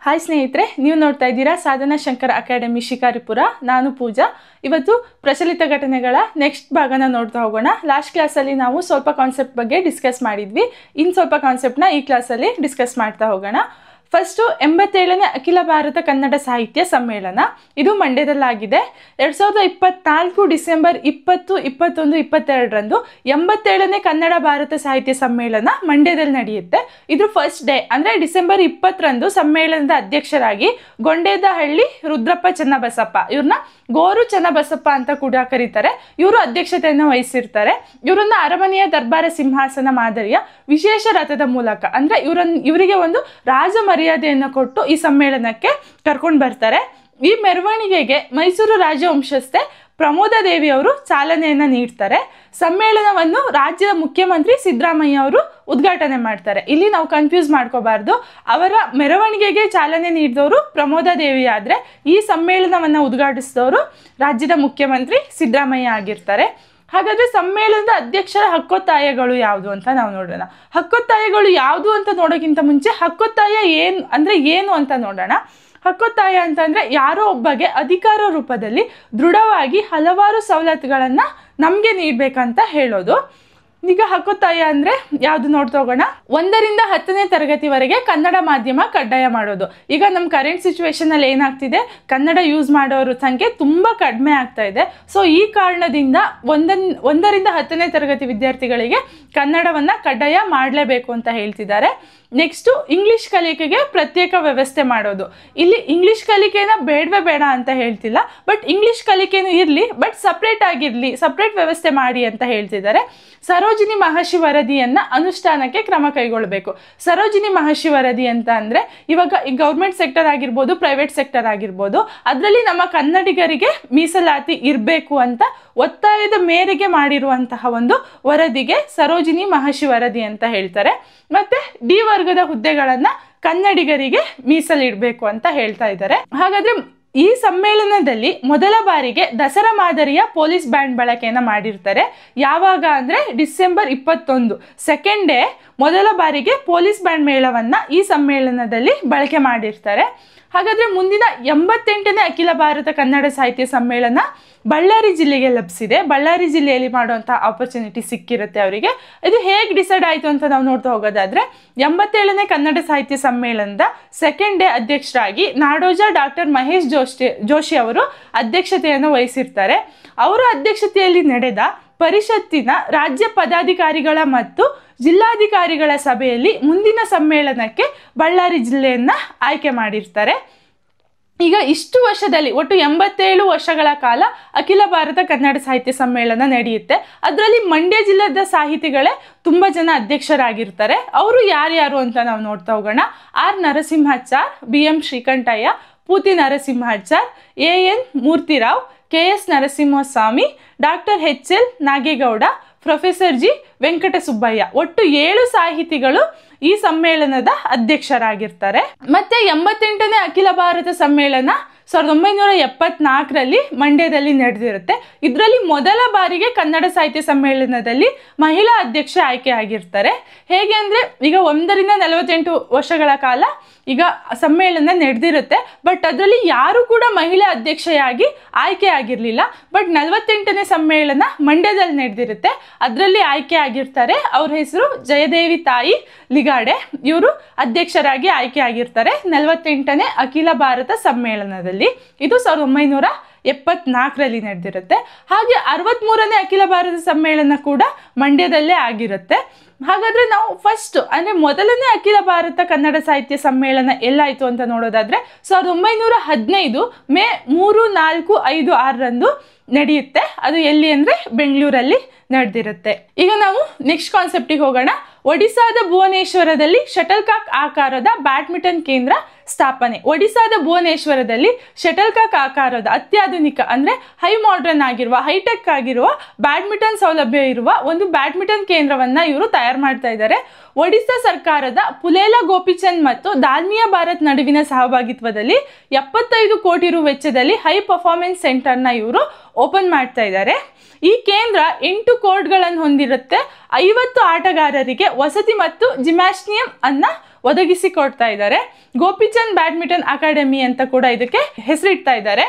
Hi ಸ್ನೇಹಿತರೆ, ನೀವು ನೋಡ್ತಾ ಇದ್ದೀರಾ ಸಾಧನಾ ಶಂಕರ ಅಕಾಡೆಮಿ ಶಿಕಾರಿಪುರ. ನಾನು ಪೂಜಾ. ಇವತ್ತು ಪ್ರಚಲಿತ ಘಟನೆಗಳ ನೆಕ್ಸ್ಟ್ ಭಾಗನ ನೋಡ್ತಾ ಹೋಗೋಣ. ಲಾಸ್ಟ್ ಕ್ಲಾಸಲ್ಲಿ ನಾವು ಸ್ವಲ್ಪ ಕಾನ್ಸೆಪ್ಟ್ ಬಗ್ಗೆ ಡಿಸ್ಕಸ್ ಮಾಡಿದ್ವಿ. ಇನ್ನು ಸ್ವಲ್ಪ ಕಾನ್ಸೆಪ್ಟ್ನ ಈ ಕ್ಲಾಸಲ್ಲಿ ಡಿಸ್ಕಸ್ ಮಾಡ್ತಾ ಹೋಗೋಣ. ಫಸ್ಟು 87ನೇ ಅಖಿಲ ಭಾರತ ಕನ್ನಡ ಸಾಹಿತ್ಯ ಸಮ್ಮೇಳನ, ಇದು ಮಂಡ್ಯದಲ್ಲಾಗಿದೆ. 2024 ಡಿಸೆಂಬರ್ 20, 21, 22ರಂದು 87ನೇ ಕನ್ನಡ ಭಾರತ ಸಾಹಿತ್ಯ ಸಮ್ಮೇಳನ ಮಂಡ್ಯದಲ್ಲಿ ನಡೆಯುತ್ತೆ. ಇದು ಫಸ್ಟ್ ಡೇ ಅಂದರೆ ಡಿಸೆಂಬರ್ 20ರಂದು ಸಮ್ಮೇಳನದ ಅಧ್ಯಕ್ಷರಾಗಿ ಗೊಂಡೇದಹಳ್ಳಿ ರುದ್ರಪ್ಪ ಚನ್ನಬಸಪ್ಪ, ಇವ್ರನ್ನ ಗೋರು ಚನ್ನಬಸಪ್ಪ ಅಂತ ಕೂಡ ಕರೀತಾರೆ. ಇವರು ಅಧ್ಯಕ್ಷತೆಯನ್ನು ವಹಿಸಿರ್ತಾರೆ. ಇವರನ್ನ ಅರಮನೆಯ ದರ್ಬಾರ ಸಿಂಹಾಸನ ಮಾದರಿಯ ವಿಶೇಷ ರಥದ ಮೂಲಕ ಅಂದರೆ ಇವರಿಗೆ ಒಂದು ರಾಜ ಮರ್ಯಾದೆಯನ್ನು ಕೊಟ್ಟು ಈ ಸಮ್ಮೇಳನಕ್ಕೆ ಕರ್ಕೊಂಡು ಬರ್ತಾರೆ. ಈ ಮೆರವಣಿಗೆಗೆ ಮೈಸೂರು ರಾಜವಂಶಸ್ಥೆ ಪ್ರಮೋದ ದೇವಿ ಅವರು ಚಾಲನೆಯನ್ನು ನೀಡ್ತಾರೆ. ಸಮ್ಮೇಳನವನ್ನು ರಾಜ್ಯದ ಮುಖ್ಯಮಂತ್ರಿ ಸಿದ್ದರಾಮಯ್ಯ ಅವರು ಉದ್ಘಾಟನೆ ಮಾಡ್ತಾರೆ. ಇಲ್ಲಿ ನಾವು ಕನ್ಫ್ಯೂಸ್ ಮಾಡ್ಕೋಬಾರ್ದು. ಅವರ ಮೆರವಣಿಗೆಗೆ ಚಾಲನೆ ನೀಡಿದವರು ಪ್ರಮೋದ ದೇವಿ ಆದರೆ ಈ ಸಮ್ಮೇಳನವನ್ನು ಉದ್ಘಾಟಿಸಿದವರು ರಾಜ್ಯದ ಮುಖ್ಯಮಂತ್ರಿ ಸಿದ್ದರಾಮಯ್ಯ ಆಗಿರ್ತಾರೆ. ಹಾಗಾದರೆ ಸಮ್ಮೇಳನದ ಅಧ್ಯಕ್ಷರ ಹಕ್ಕೊತ್ತಾಯಗಳು ಯಾವುದು ಅಂತ ನಾವು ನೋಡೋಣ. ಹಕ್ಕೊತ್ತಾಯಗಳು ಯಾವುದು ಅಂತ ನೋಡೋಕ್ಕಿಂತ ಮುಂಚೆ ಹಕ್ಕೊತ್ತಾಯ ಏನು ಅಂತ ನೋಡೋಣ. ಹಕ್ಕೊತ್ತಾಯ ಅಂತಂದರೆ ಯಾರೋ ಒಬ್ಬಗೆ ಅಧಿಕಾರ ರೂಪದಲ್ಲಿ ದೃಢವಾಗಿ ಹಲವಾರು ಸವಲತ್ತುಗಳನ್ನು ನಮಗೆ ನೀಡಬೇಕಂತ ಹೇಳೋದು. ಈಗ ಹಕ್ಕೊತ್ತಾಯ ಅಂದರೆ ಯಾವುದು ನೋಡ್ತಾ ಹೋಗೋಣ. 1ರಿಂದ 10ನೇ ತರಗತಿವರೆಗೆ ಕನ್ನಡ ಮಾಧ್ಯಮ ಕಡ್ಡಾಯ ಮಾಡೋದು. ಈಗ ನಮ್ಮ ಕರೆಂಟ್ ಸಿಚುವೇಶನಲ್ಲಿ ಏನಾಗ್ತಿದೆ, ಕನ್ನಡ ಯೂಸ್ ಮಾಡೋರ ಸಂಖ್ಯೆ ತುಂಬ ಕಡಿಮೆ ಆಗ್ತಾ ಇದೆ. ಸೊ ಈ ಕಾರಣದಿಂದ 1ರಿಂದ 10ನೇ ತರಗತಿ ವಿದ್ಯಾರ್ಥಿಗಳಿಗೆ ಕನ್ನಡವನ್ನು ಕಡ್ಡಾಯ ಮಾಡಲೇಬೇಕು ಅಂತ ಹೇಳ್ತಿದ್ದಾರೆ. ನೆಕ್ಸ್ಟು ಇಂಗ್ಲೀಷ್ ಕಲಿಕೆಗೆ ಪ್ರತ್ಯೇಕ ವ್ಯವಸ್ಥೆ ಮಾಡೋದು. ಇಲ್ಲಿ ಇಂಗ್ಲೀಷ್ ಕಲಿಕೆನ ಬೇಡವೇ ಬೇಡ ಅಂತ ಹೇಳ್ತಿಲ್ಲ, ಬಟ್ ಇಂಗ್ಲೀಷ್ ಕಲಿಕೆನೂ ಇರಲಿ, ಬಟ್ ಸಪ್ರೇಟ್ ಆಗಿರಲಿ, ಸಪ್ರೇಟ್ ವ್ಯವಸ್ಥೆ ಮಾಡಿ ಅಂತ ಹೇಳ್ತಿದ್ದಾರೆ. ಸರೋಜಿನಿ ಮಹರ್ಷಿ ವರದಿಯನ್ನು ಅನುಷ್ಠಾನಕ್ಕೆ ಕ್ರಮ ಕೈಗೊಳ್ಳಬೇಕು. ಸರೋಜಿನಿ ಮಹರ್ಷಿ ವರದಿ ಅಂತ ಅಂದರೆ ಇವಾಗ ಈ ಗೌರ್ಮೆಂಟ್ ಸೆಕ್ಟರ್ ಆಗಿರ್ಬೋದು, ಪ್ರೈವೇಟ್ ಸೆಕ್ಟರ್ ಆಗಿರ್ಬೋದು, ಅದರಲ್ಲಿ ನಮ್ಮ ಕನ್ನಡಿಗರಿಗೆ ಮೀಸಲಾತಿ ಇರಬೇಕು ಅಂತ ಒತ್ತಾಯದ ಮೇರೆಗೆ ಮಾಡಿರುವಂತಹ ಒಂದು ವರದಿಗೆ ಸರೋಜಿನಿ ಮಹರ್ಷಿ ವರದಿ ಅಂತ ಹೇಳ್ತಾರೆ. ಮತ್ತೆ ಡಿ ವರ್ಗದ ಹುದ್ದೆಗಳನ್ನು ಕನ್ನಡಿಗರಿಗೆ ಮೀಸಲಿಡಬೇಕು ಅಂತ ಹೇಳ್ತಾ ಇದ್ದಾರೆ. ಹಾಗಾದ್ರೆ ಈ ಸಮ್ಮೇಳನದಲ್ಲಿ ಮೊದಲ ಬಾರಿಗೆ ದಸರಾ ಮಾದರಿಯ ಪೊಲೀಸ್ ಬ್ಯಾಂಡ್ ಬಳಕೆಯನ್ನು ಮಾಡಿರ್ತಾರೆ. ಯಾವಾಗ ಅಂದರೆ ಡಿಸೆಂಬರ್ 21 ಸೆಕೆಂಡ್ ಡೇ ಮೊದಲ ಬಾರಿಗೆ ಪೊಲೀಸ್ ಬ್ಯಾಂಡ್ ಮೇಳವನ್ನು ಈ ಸಮ್ಮೇಳನದಲ್ಲಿ ಬಳಕೆ ಮಾಡಿರ್ತಾರೆ. ಹಾಗಾದರೆ ಮುಂದಿನ 88ನೇ ಅಖಿಲ ಭಾರತ ಕನ್ನಡ ಸಾಹಿತ್ಯ ಸಮ್ಮೇಳನ ಬಳ್ಳಾರಿ ಜಿಲ್ಲೆಗೆ ಲಭಿಸಿದೆ. ಬಳ್ಳಾರಿ ಜಿಲ್ಲೆಯಲ್ಲಿ ಮಾಡುವಂಥ ಆಪರ್ಚುನಿಟಿ ಸಿಕ್ಕಿರುತ್ತೆ ಅವರಿಗೆ. ಇದು ಹೇಗೆ ಡಿಸೈಡ್ ಆಯಿತು ಅಂತ ನಾವು ನೋಡ್ತಾ ಹೋಗೋದಾದರೆ 87ನೇ ಕನ್ನಡ ಸಾಹಿತ್ಯ ಸಮ್ಮೇಳನದ ಸೆಕೆಂಡ್ ಡೇ ಅಧ್ಯಕ್ಷರಾಗಿ ನಾಡೋಜ ಡಾಕ್ಟರ್ ಮಹೇಶ್ ಜೋಶಿ ಅವರು ಅಧ್ಯಕ್ಷತೆಯನ್ನು ವಹಿಸಿರ್ತಾರೆ. ಅವರ ಅಧ್ಯಕ್ಷತೆಯಲ್ಲಿ ನಡೆದ ಪರಿಷತ್ತಿನ ರಾಜ್ಯ ಪದಾಧಿಕಾರಿಗಳ ಮತ್ತು ಜಿಲ್ಲಾಧಿಕಾರಿಗಳ ಸಭೆಯಲ್ಲಿ ಮುಂದಿನ ಸಮ್ಮೇಳನಕ್ಕೆ ಬಳ್ಳಾರಿ ಜಿಲ್ಲೆಯನ್ನು ಆಯ್ಕೆ ಮಾಡಿರ್ತಾರೆ. ಈಗ ಇಷ್ಟು ವರ್ಷದಲ್ಲಿ ಒಟ್ಟು 87 ವರ್ಷಗಳ ಕಾಲ ಅಖಿಲ ಭಾರತ ಕನ್ನಡ ಸಾಹಿತ್ಯ ಸಮ್ಮೇಳನ ನಡೆಯುತ್ತೆ. ಅದರಲ್ಲಿ ಮಂಡ್ಯ ಜಿಲ್ಲೆದ ಸಾಹಿತಿಗಳೇ ತುಂಬ ಜನ ಅಧ್ಯಕ್ಷರಾಗಿರ್ತಾರೆ. ಅವರು ಯಾರ್ಯಾರು ಅಂತ ನಾವು ನೋಡ್ತಾ ಹೋಗೋಣ. R Narasimhachar, BM Srikantaiah, Puthi Narasimhachar, AN Murthyrao, KS Narasimhaswamy, doctor HL Nagegowda, professor G Venkatasubbaiah, ಒಟ್ಟು 7 ಸಾಹಿತಿಗಳು ಈ ಸಮ್ಮೇಳನದ ಅಧ್ಯಕ್ಷರಾಗಿರ್ತಾರೆ. ಮತ್ತೆ 88ನೇ ಅಖಿಲ ಭಾರತ ಸಮ್ಮೇಳನ 1974ರಲ್ಲಿ ಮಂಡ್ಯದಲ್ಲಿ ನಡೆದಿರುತ್ತೆ. ಇದರಲ್ಲಿ ಮೊದಲ ಬಾರಿಗೆ ಕನ್ನಡ ಸಾಹಿತ್ಯ ಸಮ್ಮೇಳನದಲ್ಲಿ ಮಹಿಳಾ ಅಧ್ಯಕ್ಷೆ ಆಯ್ಕೆ ಆಗಿರ್ತಾರೆ. ಹೇಗೆ ಅಂದರೆ ಈಗ 1ರಿಂದ 48 ವರ್ಷಗಳ ಕಾಲ ಈಗ ಸಮ್ಮೇಳನ ನಡೆದಿರುತ್ತೆ, ಬಟ್ ಅದರಲ್ಲಿ ಯಾರು ಕೂಡ ಮಹಿಳಾ ಅಧ್ಯಕ್ಷೆಯಾಗಿ ಆಯ್ಕೆ ಆಗಿರಲಿಲ್ಲ. ಬಟ್ 48ನೇ ಸಮ್ಮೇಳನ ಮಂಡ್ಯದಲ್ಲಿ ನಡೆದಿರುತ್ತೆ, ಅದರಲ್ಲಿ ಆಯ್ಕೆ ಆಗಿರ್ತಾರೆ. ಅವ್ರ ಹೆಸರು ಜಯದೇವಿ ತಾಯಿ ಲಿಗಾಡೆ. ಇವರು ಅಧ್ಯಕ್ಷರಾಗಿ ಆಯ್ಕೆ ಆಗಿರ್ತಾರೆ 48ನೇ ಅಖಿಲ ಭಾರತ ಸಮ್ಮೇಳನದಲ್ಲಿ. ಇದು 1974ರಲ್ಲಿ ನಡೆದಿರುತ್ತೆ. ಹಾಗೆ 63ನೇ ಅಖಿಲ ಭಾರತ ಸಮ್ಮೇಳನ ಕೂಡ ಮಂಡ್ಯದಲ್ಲೇ ಆಗಿರುತ್ತೆ. ಹಾಗಾದರೆ ನಾವು ಫಸ್ಟ್ ಅಂದರೆ ಮೊದಲನೇ ಅಖಿಲ ಭಾರತ ಕನ್ನಡ ಸಾಹಿತ್ಯ ಸಮ್ಮೇಳನ ಎಲ್ಲಾಯಿತು ಅಂತ ನೋಡೋದಾದರೆ 1915 ಮೇ 3, 4, 5, 6ರಂದು ನಡೆಯುತ್ತೆ. ಅದು ಎಲ್ಲಿ ಅಂದರೆ ಬೆಂಗಳೂರಲ್ಲಿ ನಡೆದಿರುತ್ತೆ. ಈಗ ನಾವು ನೆಕ್ಸ್ಟ್ ಕಾನ್ಸೆಪ್ಟಿಗೆ ಹೋಗೋಣ. ಒಡಿಸ್ಸಾದ ಭುವನೇಶ್ವರದಲ್ಲಿ ಶಟಲ್ ಕಾಕ್ ಆಕಾರದ ಬ್ಯಾಡ್ಮಿಂಟನ್ ಕೇಂದ್ರ ಸ್ಥಾಪನೆ. ಒಡಿಸ್ಸಾದ ಭುವನೇಶ್ವರದಲ್ಲಿ ಶಟಲ್ ಕಾಕ್ ಆಕಾರದ ಅತ್ಯಾಧುನಿಕ ಅಂದರೆ ಹೈ ಮಾಡ್ರನ್ ಆಗಿರುವ, ಹೈಟೆಕ್ ಆಗಿರುವ ಬ್ಯಾಡ್ಮಿಂಟನ್ ಸೌಲಭ್ಯ ಇರುವ ಒಂದು ಬ್ಯಾಡ್ಮಿಂಟನ್ ಕೇಂದ್ರವನ್ನು ಇವರು ತಯಾರು ಮಾಡ್ತಾ ಇದ್ದಾರೆ. ಒಡಿಸ್ಸಾ ಸರ್ಕಾರದ ಪುಲೇಲ ಗೋಪಿಚಂದ್ ಮತ್ತು ದಾಲ್ಮಿಯಾ ಭಾರತ್ ನಡುವಿನ ಸಹಭಾಗಿತ್ವದಲ್ಲಿ 75 ಕೋಟಿ ರು ವೆಚ್ಚದಲ್ಲಿ ಹೈ ಪರ್ಫಾರ್ಮೆನ್ಸ್ ಸೆಂಟರ್ನ ಇವರು ಓಪನ್ ಮಾಡ್ತಾ ಇದ್ದಾರೆ. ಈ ಕೇಂದ್ರ 8 ಕೋರ್ಟ್ಗಳನ್ನು ಹೊಂದಿರುತ್ತೆ. 50 ಆಟಗಾರರಿಗೆ ವಸತಿ ಮತ್ತು ಜಿಮ್ನಾಸ್ಟಿಯಂ ಅನ್ನ ಒದಗಿಸಿಕೊಡ್ತಾ ಇದ್ದಾರೆ. ಗೋಪಿಚಂದ್ ಬ್ಯಾಡ್ಮಿಂಟನ್ ಅಕಾಡೆಮಿ ಅಂತ ಕೂಡ ಇದಕ್ಕೆ ಹೆಸರಿಡ್ತಾ ಇದ್ದಾರೆ.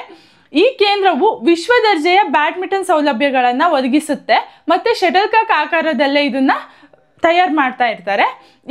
ಈ ಕೇಂದ್ರವು ವಿಶ್ವ ದರ್ಜೆಯ ಬ್ಯಾಡ್ಮಿಂಟನ್ ಸೌಲಭ್ಯಗಳನ್ನು ಒದಗಿಸುತ್ತೆ ಮತ್ತು ಶಟಲ್ ಕಾಕ್ ಆಕಾರದಲ್ಲೇ ಇದನ್ನ ತಯಾರು ಮಾಡ್ತಾ ಇರ್ತಾರೆ.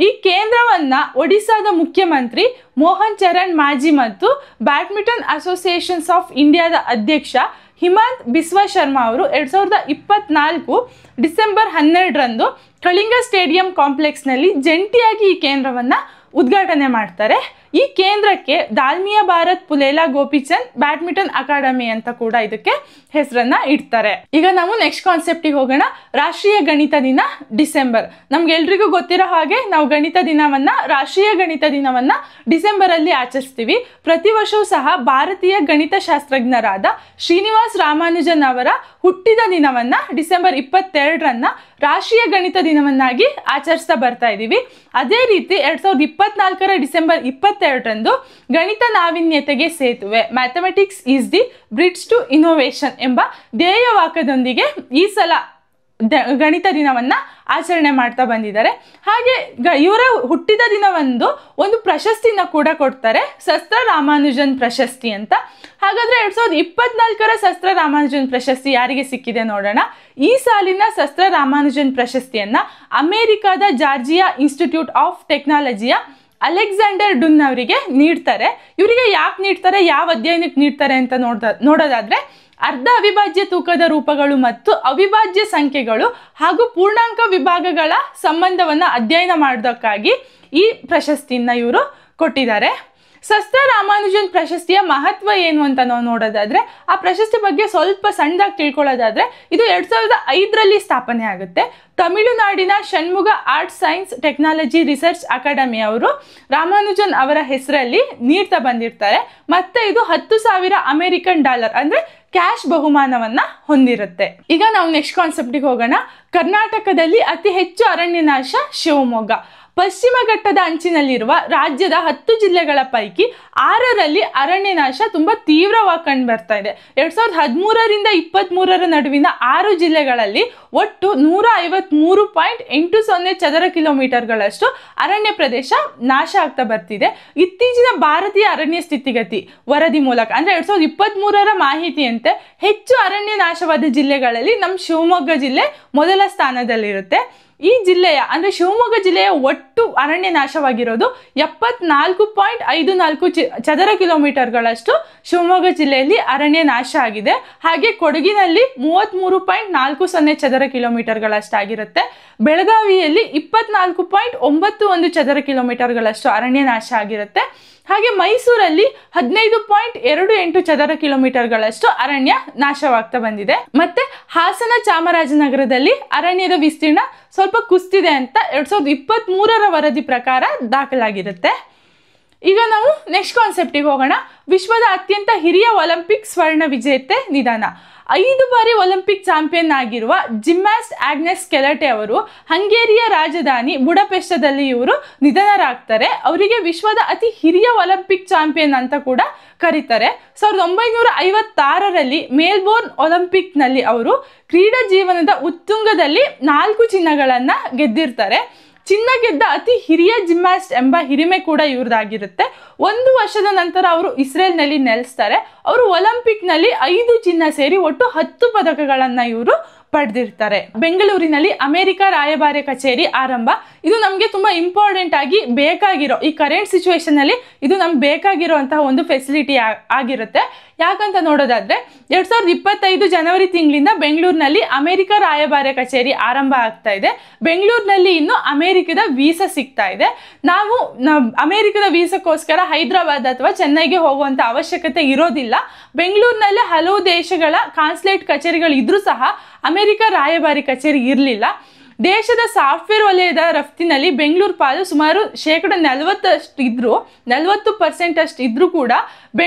ಈ ಕೇಂದ್ರವನ್ನ ಒಡಿಸ್ಸಾದ ಮುಖ್ಯಮಂತ್ರಿ ಮೋಹನ್ ಚರಣ್ ಮಾಂಝಿ ಮತ್ತು ಬ್ಯಾಡ್ಮಿಂಟನ್ ಅಸೋಸಿಯೇಷನ್ಸ್ ಆಫ್ ಇಂಡಿಯಾದ ಅಧ್ಯಕ್ಷ ಹಿಮಂತ್ ಬಿಸ್ವಾ ಶರ್ಮಾ ಅವರು 2024 ಡಿಸೆಂಬರ್ 12ರಂದು ಕಳಿಂಗ ಸ್ಟೇಡಿಯಂ ಕಾಂಪ್ಲೆಕ್ಸ್ನಲ್ಲಿ ಜಂಟಿಯಾಗಿ ಈ ಕೇಂದ್ರವನ್ನು ಉದ್ಘಾಟನೆ ಮಾಡ್ತಾರೆ. ಈ ಕೇಂದ್ರಕ್ಕೆ ದಾಲ್ಮಿಯಾ ಭಾರತ್ ಪುಲೇಲಾ ಗೋಪಿಚಂದ್ ಬ್ಯಾಡ್ಮಿಂಟನ್ ಅಕಾಡೆಮಿ ಅಂತ ಕೂಡ ಇದಕ್ಕೆ ಹೆಸರನ್ನ ಇಡ್ತಾರೆ. ಈಗ ನಾವು ನೆಕ್ಸ್ಟ್ ಕಾನ್ಸೆಪ್ಟಿಗೆ ಹೋಗೋಣ. ರಾಷ್ಟ್ರೀಯ ಗಣಿತ ದಿನ ಡಿಸೆಂಬರ್. ನಮ್ಗೆಲ್ರಿಗೂ ಗೊತ್ತಿರೋ ಹಾಗೆ ನಾವು ಗಣಿತ ದಿನವನ್ನ, ರಾಷ್ಟ್ರೀಯ ಗಣಿತ ದಿನವನ್ನ ಡಿಸೆಂಬರ್ ಅಲ್ಲಿ ಆಚರಿಸ್ತೀವಿ. ಪ್ರತಿ ವರ್ಷವೂ ಸಹ ಭಾರತೀಯ ಗಣಿತಶಾಸ್ತ್ರಜ್ಞರಾದ ಶ್ರೀನಿವಾಸ್ ರಾಮಾನುಜನ್ ಅವರ ಹುಟ್ಟಿದ ದಿನವನ್ನ ಡಿಸೆಂಬರ್ 22ರನ್ನ ರಾಷ್ಟ್ರೀಯ ಗಣಿತ ದಿನವನ್ನಾಗಿ ಆಚರಿಸ್ತಾ ಬರ್ತಾ ಇದ್ದೀವಿ. ಅದೇ ರೀತಿ 2024ರ ಡಿಸೆಂಬರ್ 22ರಂದು ಗಣಿತ ನಾವೀನ್ಯತೆಗೆ ಸೇತುವೆ, mathematics is the bridge to innovation ಎಂಬ ಧ್ಯೇಯವಾಕ್ಯದೊಂದಿಗೆ ಈ ಸಲ ಗಣಿತ ದಿನವನ್ನ ಆಚರಣೆ ಮಾಡ್ತಾ ಬಂದಿದ್ದಾರೆ. ಹಾಗೆ ಇವರ ಹುಟ್ಟಿದ ದಿನವಂದು ಒಂದು ಪ್ರಶಸ್ತಿನ ಕೂಡ ಕೊಡ್ತಾರೆ, ಶಸ್ತ್ರ ರಾಮಾನುಜನ್ ಪ್ರಶಸ್ತಿ ಅಂತ. ಹಾಗಾದ್ರೆ 2024ರ ಶಸ್ತ್ರ ರಾಮಾನುಜನ್ ಪ್ರಶಸ್ತಿ ಯಾರಿಗೆ ಸಿಕ್ಕಿದೆ ನೋಡೋಣ. ಈ ಸಾಲಿನ ಶಸ್ತ್ರ ರಾಮಾನುಜನ್ ಪ್ರಶಸ್ತಿಯನ್ನ ಅಮೆರಿಕಾದ ಜಾರ್ಜಿಯಾ ಇನ್ಸ್ಟಿಟ್ಯೂಟ್ ಆಫ್ ಟೆಕ್ನಾಲಜಿಯ ಅಲೆಕ್ಸಾಂಡರ್ ಡುನ್ ಅವರಿಗೆ ನೀಡ್ತಾರೆ. ಇವರಿಗೆ ಯಾಕೆ ನೀಡ್ತಾರೆ, ಯಾವ ಅಧ್ಯಯನಕ್ಕೆ ನೀಡ್ತಾರೆ ಅಂತ ನೋಡೋದಾದ್ರೆ ಅರ್ಧ ಅವಿಭಾಜ್ಯ ತೂಕದ ರೂಪಗಳು ಮತ್ತು ಅವಿಭಾಜ್ಯ ಸಂಖ್ಯೆಗಳು ಹಾಗೂ ಪೂರ್ಣಾಂಕ ವಿಭಾಗಗಳ ಸಂಬಂಧವನ್ನು ಅಧ್ಯಯನ ಮಾಡೋದಕ್ಕಾಗಿ ಈ ಪ್ರಶಸ್ತಿನ ಇವರು ಕೊಟ್ಟಿದ್ದಾರೆ. ಶಸ್ತ್ರ ರಾಮಾನುಜನ್ ಪ್ರಶಸ್ತಿಯ ಮಹತ್ವ ಏನು ಅಂತ ನಾವು ನೋಡೋದಾದ್ರೆ, ಆ ಪ್ರಶಸ್ತಿ ಬಗ್ಗೆ ಸ್ವಲ್ಪ ಸಣ್ಣದಾಗಿ ತಿಳ್ಕೊಳ್ಳೋದಾದ್ರೆ, ಇದು 2005ರಲ್ಲಿ ಸ್ಥಾಪನೆ ಆಗುತ್ತೆ. ತಮಿಳುನಾಡಿನ Shanmuga arts science technology research academy ಅವರು ರಾಮಾನುಜನ್ ಅವರ ಹೆಸರಲ್ಲಿ ನೀಡ್ತಾ ಬಂದಿರ್ತಾರೆ. ಮತ್ತೆ ಇದು $10,000 ಅಮೆರಿಕನ್ ಅಂದ್ರೆ ಕ್ಯಾಶ್ ಬಹುಮಾನವನ್ನ ಹೊಂದಿರುತ್ತೆ. ಈಗ ನಾವು ನೆಕ್ಸ್ಟ್ ಕಾನ್ಸೆಪ್ಟಿಗೆ ಹೋಗೋಣ. ಕರ್ನಾಟಕದಲ್ಲಿ ಅತಿ ಹೆಚ್ಚು ಅರಣ್ಯನಾಶ ಶಿವಮೊಗ್ಗ. ಪಶ್ಚಿಮ ಘಟ್ಟದ ಅಂಚಿನಲ್ಲಿರುವ ರಾಜ್ಯದ 10 ಜಿಲ್ಲೆಗಳ ಪೈಕಿ 6ರಲ್ಲಿ ಅರಣ್ಯನಾಶ ತುಂಬಾ ತೀವ್ರವಾಗಿ ಕಂಡು ಬರ್ತಾ ಇದೆ. 2013ರಿಂದ 23ರ ನಡುವಿನ 6 ಜಿಲ್ಲೆಗಳಲ್ಲಿ ಒಟ್ಟು 153.80 ಚದರ ಕಿಲೋಮೀಟರ್ಗಳಷ್ಟು ಅರಣ್ಯ ಪ್ರದೇಶ ನಾಶ ಆಗ್ತಾ ಬರ್ತಿದೆ. ಇತ್ತೀಚಿನ ಭಾರತೀಯ ಅರಣ್ಯ ಸ್ಥಿತಿಗತಿ ವರದಿ ಮೂಲಕ ಅಂದ್ರೆ 2023ರ ಮಾಹಿತಿಯಂತೆ ಹೆಚ್ಚು ಅರಣ್ಯ ನಾಶವಾದ ಜಿಲ್ಲೆಗಳಲ್ಲಿ ನಮ್ಮ ಶಿವಮೊಗ್ಗ ಜಿಲ್ಲೆ ಮೊದಲ ಸ್ಥಾನದಲ್ಲಿರುತ್ತೆ. ಈ ಜಿಲ್ಲೆಯ ಅಂದ್ರೆ ಶಿವಮೊಗ್ಗ ಜಿಲ್ಲೆಯ ಒಟ್ಟು ಅರಣ್ಯ ನಾಶವಾಗಿರೋದು 74.54 ಚದರ ಕಿಲೋಮೀಟರ್ಗಳಷ್ಟು ಶಿವಮೊಗ್ಗ ಜಿಲ್ಲೆಯಲ್ಲಿ ಅರಣ್ಯ ನಾಶ ಆಗಿದೆ. ಹಾಗೆ ಕೊಡಗಿನಲ್ಲಿ 33.40 ಚದರ ಕಿಲೋಮೀಟರ್ಗಳಷ್ಟಾಗಿರುತ್ತೆ. ಬೆಳಗಾವಿಯಲ್ಲಿ 24.91 ಚದರ ಕಿಲೋಮೀಟರ್ಗಳಷ್ಟು ಅರಣ್ಯ ನಾಶ ಆಗಿರುತ್ತೆ. ಹಾಗೆ ಮೈಸೂರಲ್ಲಿ 15.28 ಚದರ ಕಿಲೋಮೀಟರ್ಗಳಷ್ಟು ಅರಣ್ಯ ನಾಶವಾಗ್ತಾ ಬಂದಿದೆ. ಮತ್ತೆ ಹಾಸನ ಚಾಮರಾಜನಗರದಲ್ಲಿ ಅರಣ್ಯದ ವಿಸ್ತೀರ್ಣ ಸ್ವಲ್ಪ ಕುಸಿದಿದೆ ಅಂತ 2023ರ ವರದಿ ಪ್ರಕಾರ ದಾಖಲಾಗಿರುತ್ತೆ. ಈಗ ನಾವು ನೆಕ್ಸ್ಟ್ ಕಾನ್ಸೆಪ್ಟಿಗೆ ಹೋಗೋಣ. ವಿಶ್ವದ ಅತ್ಯಂತ ಹಿರಿಯ ಒಲಿಂಪಿಕ್ ಸ್ವರ್ಣ ವಿಜೇತೆ ನಿಧನ. 5 ಬಾರಿ ಒಲಿಂಪಿಕ್ ಚಾಂಪಿಯನ್ ಆಗಿರುವ ಜಿಮ್ನಾಸ್ಟ್ ಆಗ್ನೆಸ್ ಕೆಲೆಟೆ ಅವರು ಹಂಗೇರಿಯ ರಾಜಧಾನಿ ಬುಡಪೆಸ್ಟದಲ್ಲಿ ಇವರು ನಿಧನರಾಗ್ತಾರೆ. ಅವರಿಗೆ ವಿಶ್ವದ ಅತಿ ಹಿರಿಯ ಒಲಿಂಪಿಕ್ ಚಾಂಪಿಯನ್ ಅಂತ ಕೂಡ ಕರೀತಾರೆ. 1956ರಲ್ಲಿ ಮೆಲ್ಬೋರ್ನ್ ಒಲಿಂಪಿಕ್ನಲ್ಲಿ ಅವರು ಕ್ರೀಡಾ ಜೀವನದ ಉತ್ತುಂಗದಲ್ಲಿ 4 ಚಿನ್ನಗಳನ್ನ ಗೆದ್ದಿರ್ತಾರೆ. ಚಿನ್ನ ಗೆದ್ದ ಅತಿ ಹಿರಿಯ ಜಿಮ್ನಾಸ್ಟ್ ಎಂಬ ಹಿರಿಮೆ ಕೂಡ ಇವ್ರದ್ದಾಗಿರುತ್ತೆ. 1 ವರ್ಷದ ನಂತರ ಅವರು ಇಸ್ರೇಲ್ನಲ್ಲಿ ನೆಲೆಸ್ತಾರೆ. ಅವರು ಒಲಿಂಪಿಕ್ನಲ್ಲಿ 5 ಚಿನ್ನ ಸೇರಿ ಒಟ್ಟು 10 ಪದಕಗಳನ್ನ ಇವರು ಪಡೆದಿರ್ತಾರೆ. ಬೆಂಗಳೂರಿನಲ್ಲಿ ಅಮೆರಿಕ ರಾಯಭಾರಿ ಕಚೇರಿ ಆರಂಭ. ಇದು ನಮಗೆ ತುಂಬಾ ಇಂಪಾರ್ಟೆಂಟ್ ಆಗಿ ಬೇಕಾಗಿರೋ, ಈ ಕರೆಂಟ್ ಸಿಚುವೇಶನ್ ಅಲ್ಲಿ ಇದು ನಮ್ಗೆ ಬೇಕಾಗಿರುವಂತಹ ಒಂದು ಫೆಸಿಲಿಟಿ ಆಗಿರುತ್ತೆ. ಯಾಕಂತ ನೋಡೋದಾದ್ರೆ 2025 ಜನವರಿ ತಿಂಗಳಿಂದ ಬೆಂಗಳೂರಿನಲ್ಲಿ ಅಮೆರಿಕ ರಾಯಭಾರಿ ಕಚೇರಿ ಆರಂಭ ಆಗ್ತಾ ಇದೆ. ಬೆಂಗಳೂರಿನಲ್ಲಿ ಇನ್ನು ಅಮೆರಿಕದ ವೀಸಾ ಸಿಗ್ತಾ ಇದೆ. ನಾವು ಅಮೆರಿಕದ ವೀಸಾಕ್ಕೋಸ್ಕರ ಹೈದರಾಬಾದ್ ಅಥವಾ ಚೆನ್ನೈಗೆ ಹೋಗುವಂತ ಅವಶ್ಯಕತೆ ಇರೋದಿಲ್ಲ. ಬೆಂಗಳೂರಿನಲ್ಲಿ ಹಲವು ದೇಶಗಳ ಕಾನ್ಸುಲೇಟ್ ಕಚೇರಿಗಳು ಇದ್ರೂ ಸಹ ಅಮೆರಿಕ ರಾಯಭಾರಿ ಕಚೇರಿ ಇರಲಿಲ್ಲ. ದೇಶದ ಸಾಫ್ಟ್ವೇರ್ ವಲಯದ ರಫ್ತಿನಲ್ಲಿ ಬೆಂಗಳೂರು ಪಾಲು ಸುಮಾರು 40% ಅಷ್ಟು ಇದ್ರೂ ಕೂಡ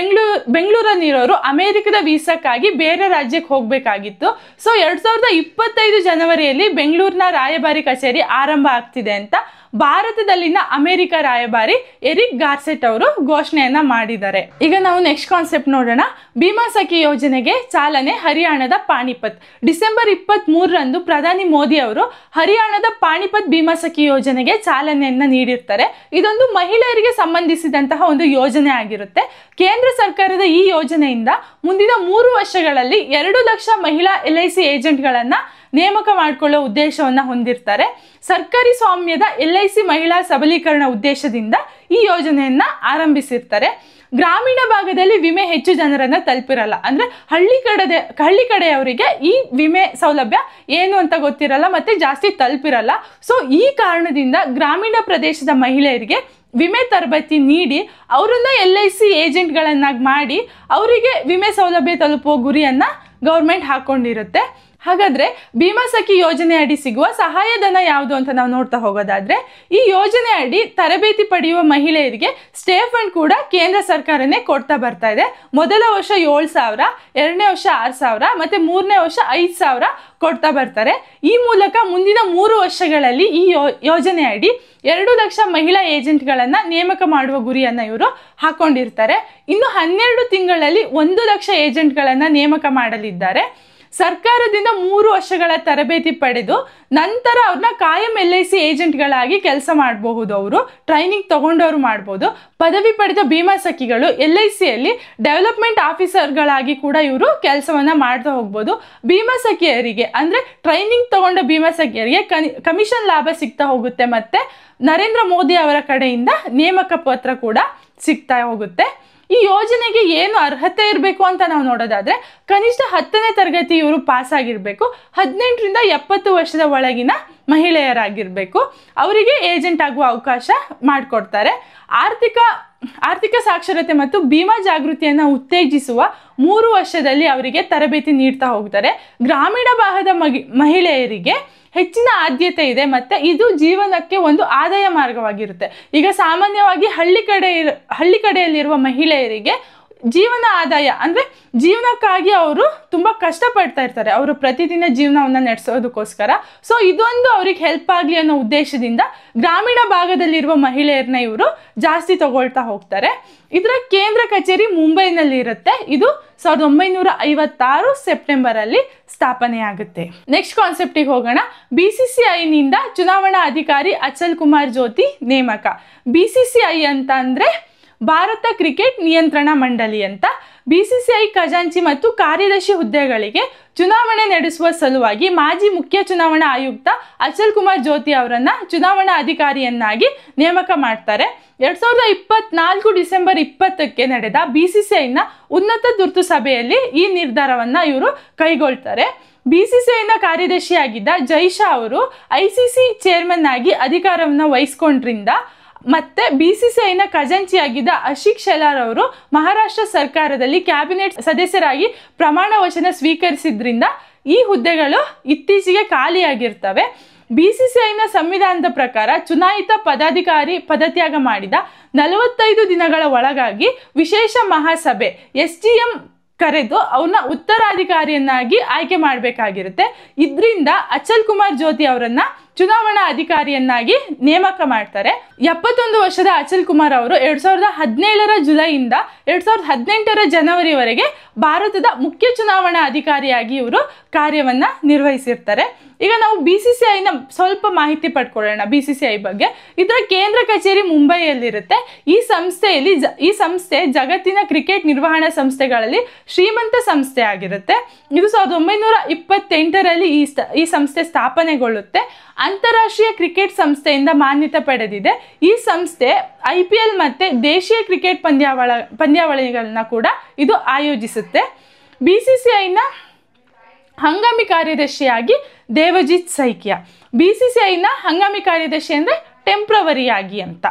ಬೆಂಗಳೂರಲ್ಲಿರೋರು ಅಮೆರಿಕದ ವೀಸಾಕ್ಕಾಗಿ ಬೇರೆ ರಾಜ್ಯಕ್ಕೆ ಹೋಗಬೇಕಾಗಿತ್ತು. ಸೊ 2025 ಜನವರಿಯಲ್ಲಿ ಬೆಂಗಳೂರಿನ ರಾಯಭಾರಿ ಕಚೇರಿ ಆರಂಭ ಆಗ್ತಿದೆ ಅಂತ ಭಾರತದಲ್ಲಿನ ಅಮೆರಿಕ ರಾಯಭಾರಿ ಎರಿಕ್ ಗಾರ್ಸೆಟ್ ಅವರು ಘೋಷಣೆಯನ್ನ ಮಾಡಿದ್ದಾರೆ. ಈಗ ನಾವು ನೆಕ್ಸ್ಟ್ ಕಾನ್ಸೆಪ್ಟ್ ನೋಡೋಣ. ಭೀಮಾ ಸಖಿ ಯೋಜನೆಗೆ ಚಾಲನೆ ಹರಿಯಾಣದ ಪಾಣಿಪತ್. ಡಿಸೆಂಬರ್ 23ರಂದು ಪ್ರಧಾನಿ ಮೋದಿ ಅವರು ಹರಿಯಾಣದ ಪಾಣಿಪತ್ ಭೀಮಾ ಸಖಿ ಯೋಜನೆಗೆ ಚಾಲನೆಯನ್ನ ನೀಡಿರ್ತಾರೆ. ಇದೊಂದು ಮಹಿಳೆಯರಿಗೆ ಸಂಬಂಧಿಸಿದಂತಹ ಒಂದು ಯೋಜನೆ ಆಗಿರುತ್ತೆ. ಕೇಂದ್ರ ಸರ್ಕಾರದ ಈ ಯೋಜನೆಯಿಂದ ಮುಂದಿನ 3 ವರ್ಷಗಳಲ್ಲಿ 2 ಲಕ್ಷ ಮಹಿಳಾ LIC ಏಜೆಂಟ್ಗಳನ್ನ ನೇಮಕ ಮಾಡಿಕೊಳ್ಳೋ ಉದ್ದೇಶವನ್ನ ಹೊಂದಿರ್ತಾರೆ. ಸರ್ಕಾರಿ ಸ್ವಾಮ್ಯದ LIC ಮಹಿಳಾ ಸಬಲೀಕರಣ ಉದ್ದೇಶದಿಂದ ಈ ಯೋಜನೆಯನ್ನ ಆರಂಭಿಸಿರ್ತಾರೆ. ಗ್ರಾಮೀಣ ಭಾಗದಲ್ಲಿ ವಿಮೆ ಹೆಚ್ಚು ಜನರನ್ನ ತಲುಪಿರಲ್ಲ. ಅಂದ್ರೆ ಹಳ್ಳಿ ಕಡೆಯವರಿಗೆ ಈ ವಿಮೆ ಸೌಲಭ್ಯ ಏನು ಅಂತ ಗೊತ್ತಿರಲ್ಲ, ಮತ್ತೆ ಜಾಸ್ತಿ ತಲುಪಿರಲ್ಲ. ಸೊ ಈ ಕಾರಣದಿಂದ ಗ್ರಾಮೀಣ ಪ್ರದೇಶದ ಮಹಿಳೆಯರಿಗೆ ವಿಮೆ ತರಬೇತಿ ನೀಡಿ ಅವರನ್ನ LIC ಏಜೆಂಟ್ಗಳನ್ನಾಗಿ ಮಾಡಿ ಅವರಿಗೆ ವಿಮೆ ಸೌಲಭ್ಯ ತಲುಪುವ ಗುರಿಯನ್ನ ಗೌರ್ಮೆಂಟ್ ಹಾಕೊಂಡಿರುತ್ತೆ. ಹಾಗಾದ್ರೆ ಭೀಮಾ ಸಖಿ ಯೋಜನೆ ಅಡಿ ಸಿಗುವ ಸಹಾಯಧನ ಯಾವುದು ಅಂತ ನಾವು ನೋಡ್ತಾ ಹೋಗೋದಾದ್ರೆ, ಈ ಯೋಜನೆ ಅಡಿ ತರಬೇತಿ ಪಡೆಯುವ ಮಹಿಳೆಯರಿಗೆ ಸ್ಟೇ ಫಂಡ್ ಕೂಡ ಕೇಂದ್ರ ಸರ್ಕಾರನೇ ಕೊಡ್ತಾ ಬರ್ತಾ ಇದೆ. ಮೊದಲ ವರ್ಷ 7,000, 2ನೇ ವರ್ಷ 6,000 ಮತ್ತೆ 3ನೇ ವರ್ಷ 5,000 ಕೊಡ್ತಾ ಬರ್ತಾರೆ. ಈ ಮೂಲಕ ಮುಂದಿನ 3 ವರ್ಷಗಳಲ್ಲಿ ಈ ಯೋಜನೆ ಅಡಿ 2 ಲಕ್ಷ ಮಹಿಳಾ ಏಜೆಂಟ್ಗಳನ್ನ ನೇಮಕ ಮಾಡುವ ಗುರಿಯನ್ನ ಇವರು ಹಾಕೊಂಡಿರ್ತಾರೆ. ಇನ್ನು 12 ತಿಂಗಳಲ್ಲಿ 1 ಲಕ್ಷ ಏಜೆಂಟ್ಗಳನ್ನ ನೇಮಕ ಮಾಡಲಿದ್ದಾರೆ. ಸರ್ಕಾರದಿಂದ 3 ವರ್ಷಗಳ ತರಬೇತಿ ಪಡೆದು ನಂತರ ಅವ್ರನ್ನ ಕಾಯಂ LIC ಏಜೆಂಟ್ಗಳಾಗಿ ಕೆಲಸ ಮಾಡಬಹುದು. ಅವರು ಟ್ರೈನಿಂಗ್ ತಗೊಂಡವರು ಮಾಡಬಹುದು. ಪದವಿ ಪಡೆದ ಭೀಮಾ ಸಖಿಗಳು LICಯಲ್ಲಿ ಡೆವಲಪ್ಮೆಂಟ್ ಆಫೀಸರ್ಗಳಾಗಿ ಕೂಡ ಇವರು ಕೆಲಸವನ್ನ ಮಾಡ್ತಾ ಹೋಗ್ಬೋದು. ಭೀಮಾ ಸಖಿಯರಿಗೆ ಅಂದ್ರೆ ಟ್ರೈನಿಂಗ್ ತಗೊಂಡ ಭೀಮಾ ಸಖಿಯರಿಗೆ ಕಮಿಷನ್ ಲಾಭ ಸಿಗ್ತಾ ಹೋಗುತ್ತೆ. ಮತ್ತೆ ನರೇಂದ್ರ ಮೋದಿ ಅವರ ಕಡೆಯಿಂದ ನೇಮಕ ಪತ್ರ ಕೂಡ ಸಿಗ್ತಾ ಹೋಗುತ್ತೆ. ಈ ಯೋಜನೆಗೆ ಏನು ಅರ್ಹತೆ ಇರಬೇಕು ಅಂತ ನಾವು ನೋಡೋದಾದ್ರೆ, ಕನಿಷ್ಠ 10ನೇ ತರಗತಿ ಇವರು ಪಾಸ್ ಆಗಿರ್ಬೇಕು. 18ರಿಂದ 70 ವರ್ಷದ ಒಳಗಿನ ಮಹಿಳೆಯರಾಗಿರ್ಬೇಕು. ಅವರಿಗೆ ಏಜೆಂಟ್ ಆಗುವ ಅವಕಾಶ ಮಾಡಿಕೊಡ್ತಾರೆ. ಆರ್ಥಿಕ ಸಾಕ್ಷರತೆ ಮತ್ತು ಭೀಮಾ ಜಾಗೃತಿಯನ್ನು ಉತ್ತೇಜಿಸುವ 3 ವರ್ಷದಲ್ಲಿ ಅವರಿಗೆ ತರಬೇತಿ ನೀಡ್ತಾ ಹೋಗ್ತಾರೆ. ಗ್ರಾಮೀಣ ಭಾಗದ ಮಹಿಳೆಯರಿಗೆ ಹೆಚ್ಚಿನ ಆದ್ಯತೆ ಇದೆ. ಮತ್ತೆ ಇದು ಜೀವನಕ್ಕೆ ಒಂದು ಆದಾಯ ಮಾರ್ಗವಾಗಿರುತ್ತೆ. ಈಗ ಸಾಮಾನ್ಯವಾಗಿ ಹಳ್ಳಿ ಕಡೆಯಲ್ಲಿರುವ ಮಹಿಳೆಯರಿಗೆ ಜೀವನ ಆದಾಯ ಅಂದ್ರೆ ಜೀವನಕ್ಕಾಗಿ ಅವರು ತುಂಬಾ ಕಷ್ಟಪಡ್ತಾ ಇರ್ತಾರೆ, ಅವರು ಪ್ರತಿದಿನ ಜೀವನವನ್ನ ನಡೆಸೋದಕ್ಕೋಸ್ಕರ. ಸೊ ಇದೊಂದು ಅವ್ರಿಗೆ ಹೆಲ್ಪ್ ಆಗಲಿ ಅನ್ನೋ ಉದ್ದೇಶದಿಂದ ಗ್ರಾಮೀಣ ಭಾಗದಲ್ಲಿರುವ ಮಹಿಳೆಯರನ್ನ ಇವರು ಜಾಸ್ತಿ ತಗೊಳ್ತಾ ಹೋಗ್ತಾರೆ. ಇದರ ಕೇಂದ್ರ ಕಚೇರಿ ಮುಂಬೈನಲ್ಲಿ ಇರುತ್ತೆ. ಇದು 1956 ಸೆಪ್ಟೆಂಬರ್ ಅಲ್ಲಿ ಸ್ಥಾಪನೆಯಾಗುತ್ತೆ. ನೆಕ್ಸ್ಟ್ ಕಾನ್ಸೆಪ್ಟಿಗೆ ಹೋಗೋಣ. BCCIನಿಂದ ಚುನಾವಣಾ ಅಧಿಕಾರಿ ಅಚಲ್ ಕುಮಾರ್ ಜ್ಯೋತಿ ನೇಮಕ. BCCI ಅಂತ ಅಂದ್ರೆ ಭಾರತ ಕ್ರಿಕೆಟ್ ನಿಯಂತ್ರಣ ಮಂಡಳಿ ಅಂತ. BCCI ಖಜಾಂಚಿ ಮತ್ತು ಕಾರ್ಯದರ್ಶಿ ಹುದ್ದೆಗಳಿಗೆ ಚುನಾವಣೆ ನಡೆಸುವ ಸಲುವಾಗಿ ಮಾಜಿ ಮುಖ್ಯ ಚುನಾವಣಾ ಆಯುಕ್ತ ಅಚಲ್ ಕುಮಾರ್ ಜ್ಯೋತಿ ಅವರನ್ನ ಚುನಾವಣಾ ಅಧಿಕಾರಿಯನ್ನಾಗಿ ನೇಮಕ ಮಾಡ್ತಾರೆ. 2024 ಡಿಸೆಂಬರ್ 20ಕ್ಕೆ ನಡೆದ BCCIನ ಉನ್ನತ ತುರ್ತು ಸಭೆಯಲ್ಲಿ ಈ ನಿರ್ಧಾರವನ್ನ ಇವರು ಕೈಗೊಳ್ತಾರೆ. BCCIನ ಕಾರ್ಯದರ್ಶಿಯಾಗಿದ್ದ ಜೈಶಾ ಅವರು ICC ಚೇರ್ಮನ್ ಆಗಿ ಅಧಿಕಾರವನ್ನು ವಹಿಸಿಕೊಂಡ್ರಿಂದ ಮತ್ತೆ BCCIನ ಖಜಾಂಚಿಯಾಗಿದ್ದ ಅಶಿಕ್ ಶೆಲಾರ್ ಅವರು ಮಹಾರಾಷ್ಟ್ರ ಸರ್ಕಾರದಲ್ಲಿ ಕ್ಯಾಬಿನೆಟ್ ಸದಸ್ಯರಾಗಿ ಪ್ರಮಾಣ ವಚನ ಸ್ವೀಕರಿಸಿದ್ರಿಂದ ಈ ಹುದ್ದೆಗಳು ಇತ್ತೀಚೆಗೆ ಖಾಲಿಯಾಗಿರ್ತವೆ. BCCIನ ಸಂವಿಧಾನದ ಪ್ರಕಾರ ಚುನಾಯಿತ ಪದಾಧಿಕಾರಿ ಪದತ್ಯಾಗ ಮಾಡಿದ 45 ದಿನಗಳ ಒಳಗಾಗಿ ವಿಶೇಷ ಮಹಾಸಭೆ SGM ಕರೆದು ಅವನ್ನ ಉತ್ತರಾಧಿಕಾರಿಯನ್ನಾಗಿ ಆಯ್ಕೆ ಮಾಡಬೇಕಾಗಿರುತ್ತೆ. ಇದರಿಂದ ಅಚಲ್ ಕುಮಾರ್ ಜ್ಯೋತಿ ಅವರನ್ನ ಚುನಾವಣಾ ಅಧಿಕಾರಿಯನ್ನಾಗಿ ನೇಮಕ ಮಾಡ್ತಾರೆ. 71 ವರ್ಷದ ಅಚಲ್ ಕುಮಾರ್ ಅವರು 2017 ಜುಲೈಯಿಂದ 2018 ಜನವರಿವರೆಗೆ ಭಾರತದ ಮುಖ್ಯ ಚುನಾವಣಾ ಅಧಿಕಾರಿಯಾಗಿ ಇವರು ಕಾರ್ಯವನ್ನ ನಿರ್ವಹಿಸಿರ್ತಾರೆ. ಈಗ ನಾವು BCCIನ ಸ್ವಲ್ಪ ಮಾಹಿತಿ ಪಡ್ಕೊಳ್ಳೋಣ. BCCI ಬಗ್ಗೆ. ಇದರ ಕೇಂದ್ರ ಕಚೇರಿ ಮುಂಬೈಯಲ್ಲಿರುತ್ತೆ. ಈ ಸಂಸ್ಥೆ ಜಗತ್ತಿನ ಕ್ರಿಕೆಟ್ ನಿರ್ವಹಣಾ ಸಂಸ್ಥೆಗಳಲ್ಲಿ ಶ್ರೀಮಂತ ಸಂಸ್ಥೆ ಆಗಿರುತ್ತೆ. ಇದು 1928ರಲ್ಲಿ ಈ ಸಂಸ್ಥೆ ಸ್ಥಾಪನೆಗೊಳ್ಳುತ್ತೆ. ಅಂತಾರಾಷ್ಟ್ರೀಯ ಕ್ರಿಕೆಟ್ ಸಂಸ್ಥೆಯಿಂದ ಮಾನ್ಯತೆ ಪಡೆದಿದೆ. ಈ ಸಂಸ್ಥೆ IPL ಮತ್ತೆ ದೇಶೀಯ ಕ್ರಿಕೆಟ್ ಪಂದ್ಯಾವಳಿಗಳನ್ನ ಕೂಡ ಇದು ಆಯೋಜಿಸುತ್ತೆ. BCCIನ ಹಂಗಾಮಿ ಕಾರ್ಯದರ್ಶಿಯಾಗಿ ದೇವಜಿತ್ ಸೈಕಿಯಾ. BCCIನ ಹಂಗಾಮಿ ಕಾರ್ಯದರ್ಶಿ ಅಂದ್ರೆ ಟೆಂಪ್ರವರಿಯಾಗಿ ಅಂತ.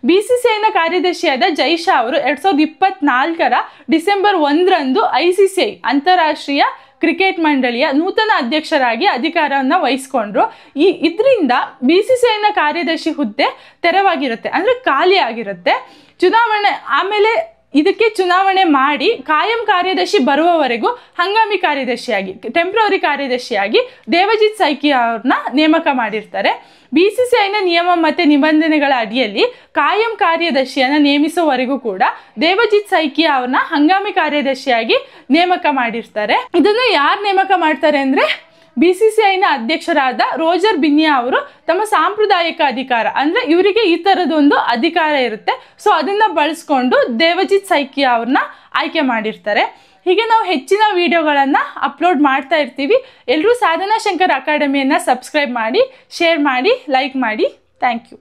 BCCIನ ಕಾರ್ಯದರ್ಶಿಯಾದ ಜೈಶಾ ಅವರು 2024 ಡಿಸೆಂಬರ್ 1ರಂದು ICCI ಅಂತಾರಾಷ್ಟ್ರೀಯ ಕ್ರಿಕೆಟ್ ಮಂಡಳಿಯ ನೂತನ ಅಧ್ಯಕ್ಷರಾಗಿ ಅಧಿಕಾರವನ್ನು ವಹಿಸಿಕೊಂಡ್ರು. ಇದರಿಂದ BCCIನ ಕಾರ್ಯದರ್ಶಿ ಹುದ್ದೆ ತೆರವಾಗಿರುತ್ತೆ, ಅಂದ್ರೆ ಖಾಲಿ ಆಗಿರುತ್ತೆ. ಚುನಾವಣೆ ಆಮೇಲೆ ಇದಕ್ಕೆ ಚುನಾವಣೆ ಮಾಡಿ ಕಾಯಂ ಕಾರ್ಯದರ್ಶಿ ಬರುವವರೆಗೂ ಹಂಗಾಮಿ ಕಾರ್ಯದರ್ಶಿಯಾಗಿ ಟೆಂಪ್ರವರಿ ಕಾರ್ಯದರ್ಶಿಯಾಗಿ ದೇವಜಿತ್ ಸೈಕಿಯಾ ಅವ್ರನ್ನ ನೇಮಕ ಮಾಡಿರ್ತಾರೆ. BCCIನ ನಿಯಮ ಮತ್ತು ನಿಬಂಧನೆಗಳ ಅಡಿಯಲ್ಲಿ ಕಾಯಂ ಕಾರ್ಯದರ್ಶಿಯನ್ನು ನೇಮಿಸುವವರೆಗೂ ಕೂಡ ದೇವಜಿತ್ ಸೈಕಿಯಾ ಅವ್ರನ್ನ ಹಂಗಾಮಿ ಕಾರ್ಯದರ್ಶಿಯಾಗಿ ನೇಮಕ ಮಾಡಿರ್ತಾರೆ. ಇದನ್ನು ಯಾರು ನೇಮಕ ಮಾಡ್ತಾರೆ ಅಂದರೆ BCCIನ ಅಧ್ಯಕ್ಷರಾದ ರೋಜರ್ ಬಿನ್ನಿಯಾ ಅವರು ತಮ್ಮ ಸಾಂಪ್ರದಾಯಿಕ ಅಧಿಕಾರ ಅಂದರೆ ಇವರಿಗೆ ಈ ಥರದೊಂದು ಅಧಿಕಾರ ಇರುತ್ತೆ. ಸೊ ಅದನ್ನು ಬಳಸ್ಕೊಂಡು ದೇವಜಿತ್ ಸೈಕಿಯಾ ಅವ್ರನ್ನ ಆಯ್ಕೆ ಮಾಡಿರ್ತಾರೆ. ಹೀಗೆ ನಾವು ಹೆಚ್ಚಿನ ವಿಡಿಯೋಗಳನ್ನು ಅಪ್ಲೋಡ್ ಮಾಡ್ತಾ ಇರ್ತೀವಿ. ಎಲ್ಲರೂ ಸಾಧನಾ ಶಂಕರ್ ಅಕಾಡೆಮಿಯನ್ನು ಸಬ್ಸ್ಕ್ರೈಬ್ ಮಾಡಿ, ಶೇರ್ ಮಾಡಿ, ಲೈಕ್ ಮಾಡಿ. Thank you.